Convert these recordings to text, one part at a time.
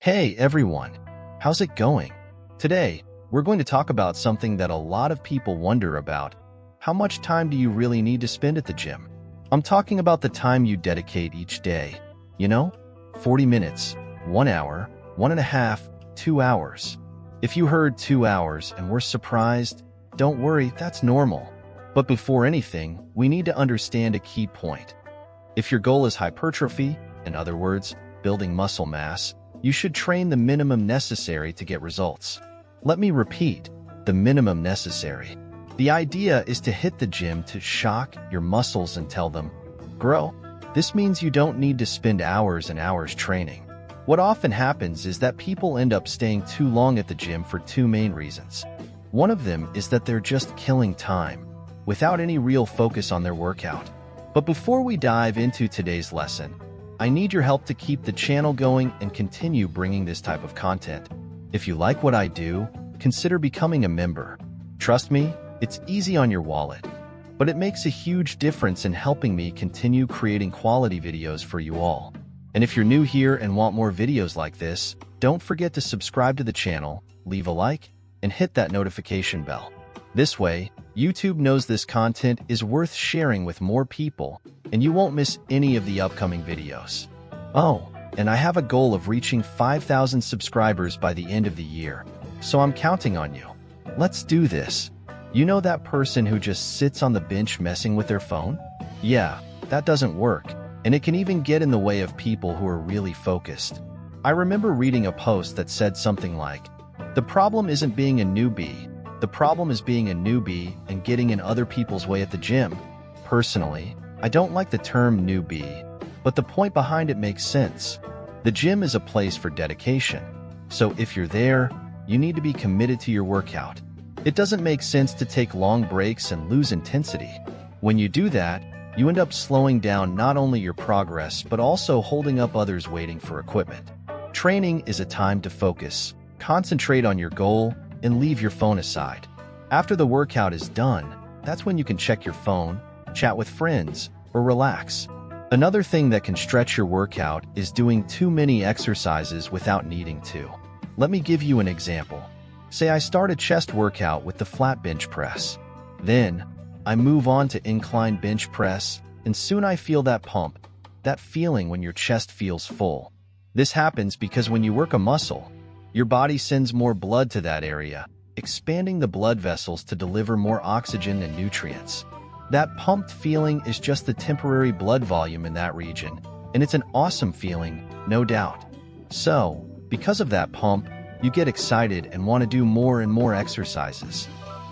Hey everyone, how's it going? Today, we're going to talk about something that a lot of people wonder about. How much time do you really need to spend at the gym? I'm talking about the time you dedicate each day. 40 minutes, 1 hour, 1.5, 2 hours. If you heard 2 hours and were surprised, don't worry, that's normal. But before anything, we need to understand a key point. If your goal is hypertrophy, in other words, building muscle mass, you should train the minimum necessary to get results. Let me repeat, the minimum necessary. The idea is to hit the gym to shock your muscles and tell them, grow. This means you don't need to spend hours and hours training. What often happens is that people end up staying too long at the gym for two main reasons. One of them is that they're just killing time, without any real focus on their workout. But before we dive into today's lesson, I need your help to keep the channel going and continue bringing this type of content. If you like what I do, consider becoming a member. Trust me, it's easy on your wallet, but it makes a huge difference in helping me continue creating quality videos for you all. And if you're new here and want more videos like this, don't forget to subscribe to the channel, leave a like, and hit that notification bell. This way, YouTube knows this content is worth sharing with more people, and you won't miss any of the upcoming videos. Oh, and I have a goal of reaching 5,000 subscribers by the end of the year, so I'm counting on you. Let's do this. You know that person who just sits on the bench messing with their phone? Yeah, that doesn't work, and it can even get in the way of people who are really focused. I remember reading a post that said something like, "The problem isn't being a newbie. The problem is being a newbie and getting in other people's way at the gym." Personally, I don't like the term newbie, but the point behind it makes sense. The gym is a place for dedication. So if you're there, you need to be committed to your workout. It doesn't make sense to take long breaks and lose intensity. When you do that, you end up slowing down not only your progress, but also holding up others waiting for equipment. Training is a time to focus, concentrate on your goal, and leave your phone aside. After the workout is done, that's when you can check your phone, chat with friends, or relax. Another thing that can stretch your workout is doing too many exercises without needing to. Let me give you an example. Say I start a chest workout with the flat bench press. Then, I move on to incline bench press, and soon I feel that pump, that feeling when your chest feels full. This happens because when you work a muscle, your body sends more blood to that area, expanding the blood vessels to deliver more oxygen and nutrients. That pumped feeling is just the temporary blood volume in that region, and it's an awesome feeling, no doubt. So, because of that pump, you get excited and want to do more and more exercises.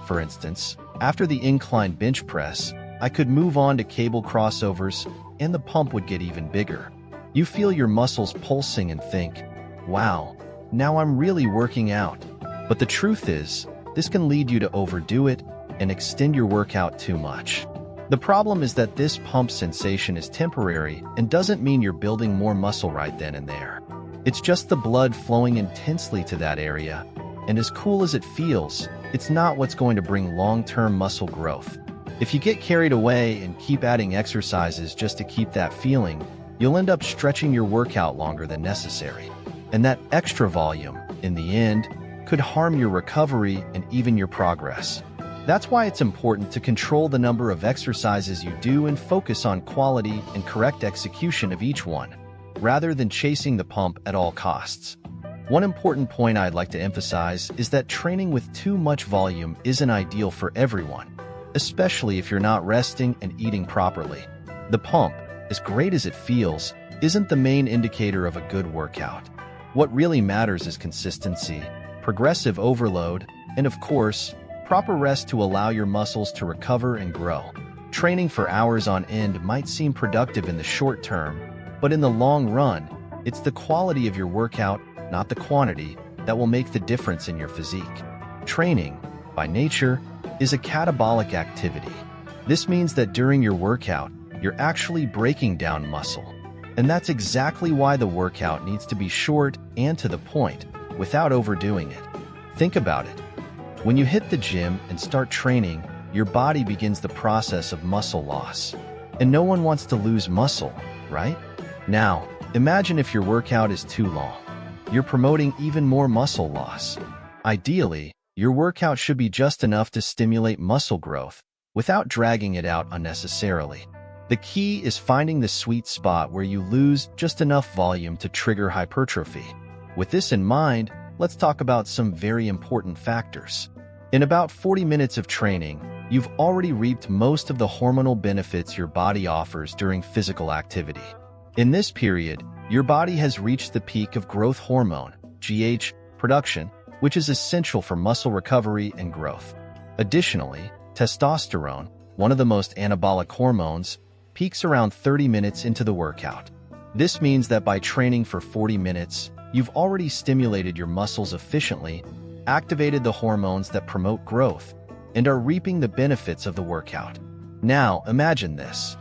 For instance, after the incline bench press, I could move on to cable crossovers, and the pump would get even bigger. You feel your muscles pulsing and think, wow, now I'm really working out. But the truth is, this can lead you to overdo it and extend your workout too much. The problem is that this pump sensation is temporary and doesn't mean you're building more muscle right then and there. It's just the blood flowing intensely to that area, and as cool as it feels, it's not what's going to bring long-term muscle growth. If you get carried away and keep adding exercises just to keep that feeling, you'll end up stretching your workout longer than necessary. And that extra volume, in the end, could harm your recovery and even your progress. That's why it's important to control the number of exercises you do and focus on quality and correct execution of each one, rather than chasing the pump at all costs. One important point I'd like to emphasize is that training with too much volume isn't ideal for everyone, especially if you're not resting and eating properly. The pump, as great as it feels, isn't the main indicator of a good workout. What really matters is consistency, progressive overload, and of course, proper rest to allow your muscles to recover and grow. Training for hours on end might seem productive in the short term, but in the long run, it's the quality of your workout, not the quantity, that will make the difference in your physique. Training, by nature, is a catabolic activity. This means that during your workout, you're actually breaking down muscle. And that's exactly why the workout needs to be short and to the point, without overdoing it. Think about it. When you hit the gym and start training, your body begins the process of muscle loss. And no one wants to lose muscle, right? Now, imagine if your workout is too long. you're promoting even more muscle loss. Ideally, your workout should be just enough to stimulate muscle growth without dragging it out unnecessarily. The key is finding the sweet spot where you lose just enough volume to trigger hypertrophy. With this in mind, let's talk about some very important factors. In about 40 minutes of training, you've already reaped most of the hormonal benefits your body offers during physical activity. In this period, your body has reached the peak of growth hormone, GH, production, which is essential for muscle recovery and growth. Additionally, testosterone, one of the most anabolic hormones, peaks around 30 minutes into the workout. This means that by training for 40 minutes, you've already stimulated your muscles efficiently, activated the hormones that promote growth, and are reaping the benefits of the workout. Now, imagine this.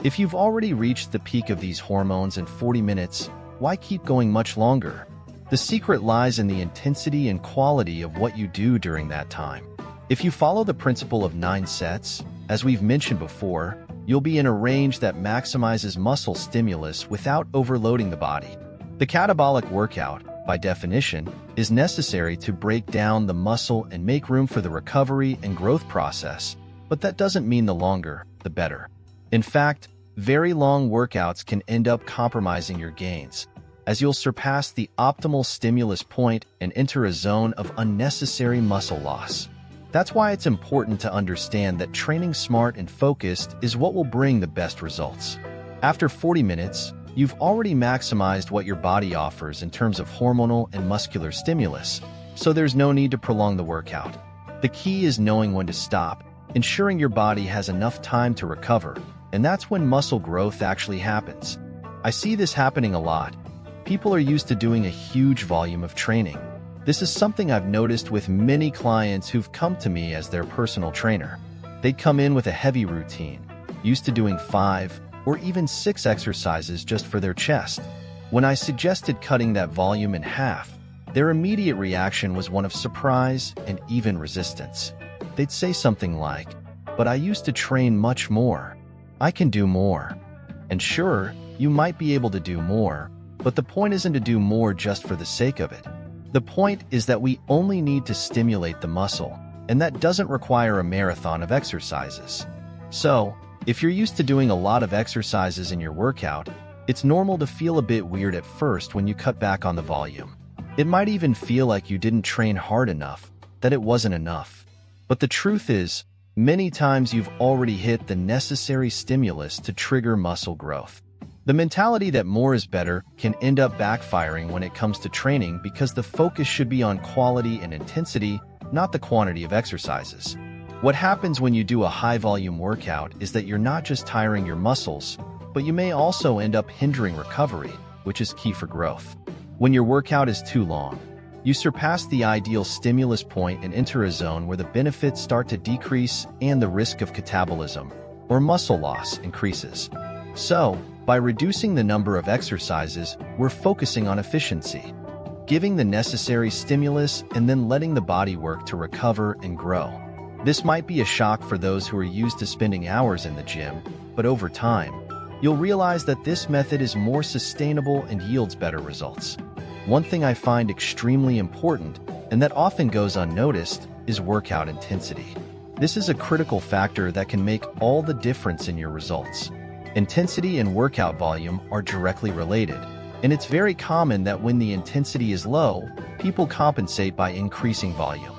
If you've already reached the peak of these hormones in 40 minutes, why keep going much longer? The secret lies in the intensity and quality of what you do during that time. If you follow the principle of 9 sets, as we've mentioned before, you'll be in a range that maximizes muscle stimulus without overloading the body. The catabolic workout, by definition, is necessary to break down the muscle and make room for the recovery and growth process, but that doesn't mean the longer, the better. In fact, very long workouts can end up compromising your gains, as you'll surpass the optimal stimulus point and enter a zone of unnecessary muscle loss. That's why it's important to understand that training smart and focused is what will bring the best results. After 40 minutes, you've already maximized what your body offers in terms of hormonal and muscular stimulus, so there's no need to prolong the workout. The key is knowing when to stop, ensuring your body has enough time to recover, and that's when muscle growth actually happens. I see this happening a lot. People are used to doing a huge volume of training. This is something I've noticed with many clients who've come to me as their personal trainer. They'd come in with a heavy routine, used to doing 5 or even 6 exercises just for their chest. When I suggested cutting that volume in half, their immediate reaction was one of surprise and even resistance. They'd say something like, "But I used to train much more. I can do more." And sure, you might be able to do more, but the point isn't to do more just for the sake of it. The point is that we only need to stimulate the muscle, and that doesn't require a marathon of exercises. So, if you're used to doing a lot of exercises in your workout, it's normal to feel a bit weird at first when you cut back on the volume. It might even feel like you didn't train hard enough, that it wasn't enough. But the truth is, many times you've already hit the necessary stimulus to trigger muscle growth. The mentality that more is better can end up backfiring when it comes to training because the focus should be on quality and intensity, not the quantity of exercises. What happens when you do a high-volume workout is that you're not just tiring your muscles, but you may also end up hindering recovery, which is key for growth. When your workout is too long, you surpass the ideal stimulus point and enter a zone where the benefits start to decrease and the risk of catabolism, or muscle loss, increases. So, by reducing the number of exercises, we're focusing on efficiency, giving the necessary stimulus and then letting the body work to recover and grow. This might be a shock for those who are used to spending hours in the gym, but over time, you'll realize that this method is more sustainable and yields better results. One thing I find extremely important, and that often goes unnoticed, is workout intensity. This is a critical factor that can make all the difference in your results. Intensity and workout volume are directly related, and it's very common that when the intensity is low, people compensate by increasing volume.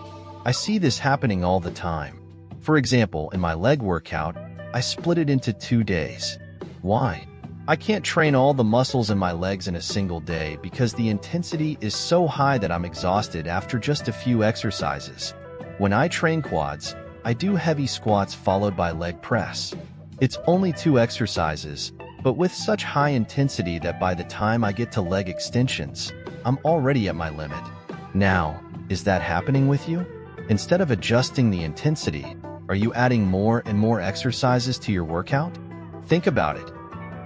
I see this happening all the time. For example, in my leg workout, I split it into 2 days. Why? I can't train all the muscles in my legs in a single day because the intensity is so high that I'm exhausted after just a few exercises. When I train quads, I do heavy squats followed by leg press. It's only 2 exercises, but with such high intensity that by the time I get to leg extensions, I'm already at my limit. Now, is that happening with you? Instead of adjusting the intensity, are you adding more and more exercises to your workout? Think about it.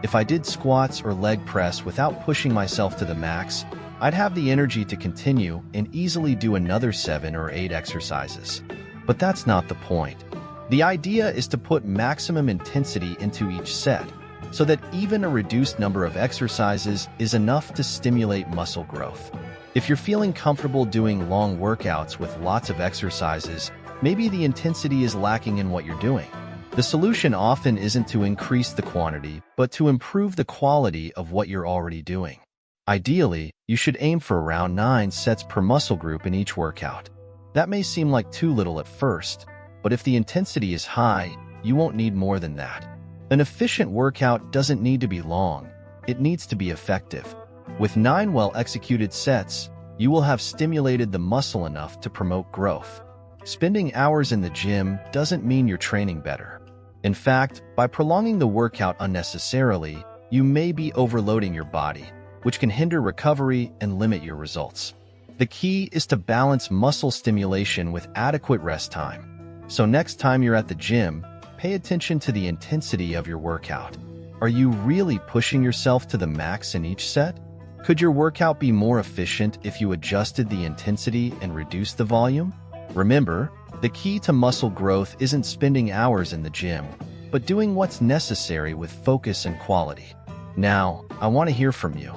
If I did squats or leg press without pushing myself to the max, I'd have the energy to continue and easily do another 7 or 8 exercises. But that's not the point. The idea is to put maximum intensity into each set, so that even a reduced number of exercises is enough to stimulate muscle growth. If you're feeling comfortable doing long workouts with lots of exercises, maybe the intensity is lacking in what you're doing. The solution often isn't to increase the quantity, but to improve the quality of what you're already doing. Ideally, you should aim for around 9 sets per muscle group in each workout. That may seem like too little at first, but if the intensity is high, you won't need more than that. An efficient workout doesn't need to be long, it needs to be effective. With 9 well-executed sets, you will have stimulated the muscle enough to promote growth. Spending hours in the gym doesn't mean you're training better. In fact, by prolonging the workout unnecessarily, you may be overloading your body, which can hinder recovery and limit your results. The key is to balance muscle stimulation with adequate rest time. So next time you're at the gym, pay attention to the intensity of your workout. Are you really pushing yourself to the max in each set? Could your workout be more efficient if you adjusted the intensity and reduced the volume? Remember, the key to muscle growth isn't spending hours in the gym, but doing what's necessary with focus and quality. Now, I want to hear from you.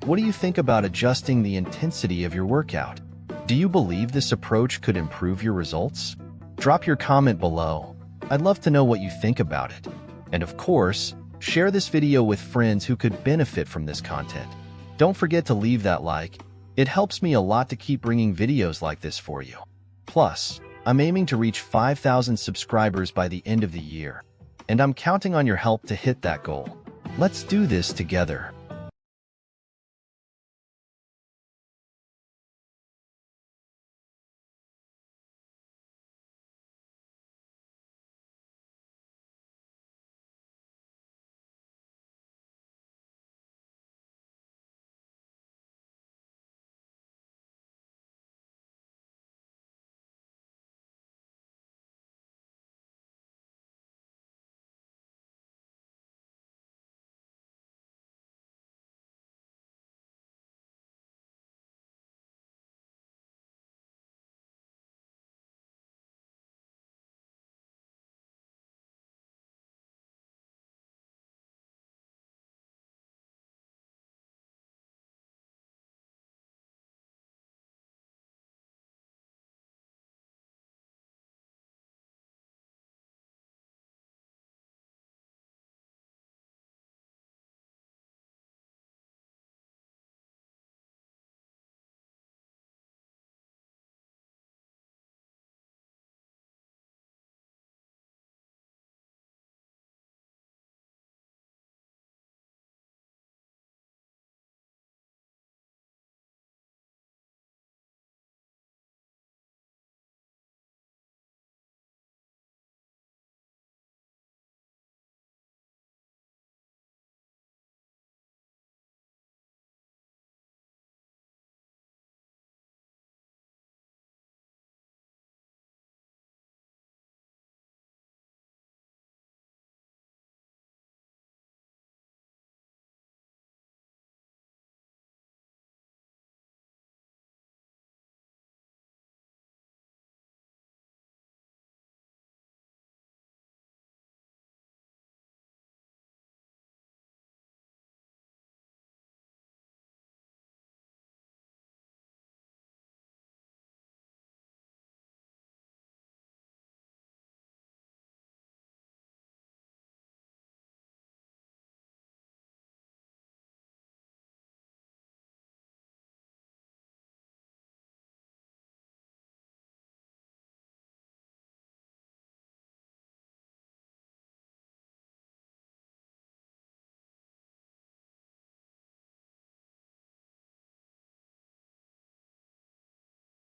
What do you think about adjusting the intensity of your workout? Do you believe this approach could improve your results? Drop your comment below. I'd love to know what you think about it. And of course, share this video with friends who could benefit from this content. Don't forget to leave that like. It helps me a lot to keep bringing videos like this for you. Plus, I'm aiming to reach 5,000 subscribers by the end of the year, and I'm counting on your help to hit that goal. Let's do this together.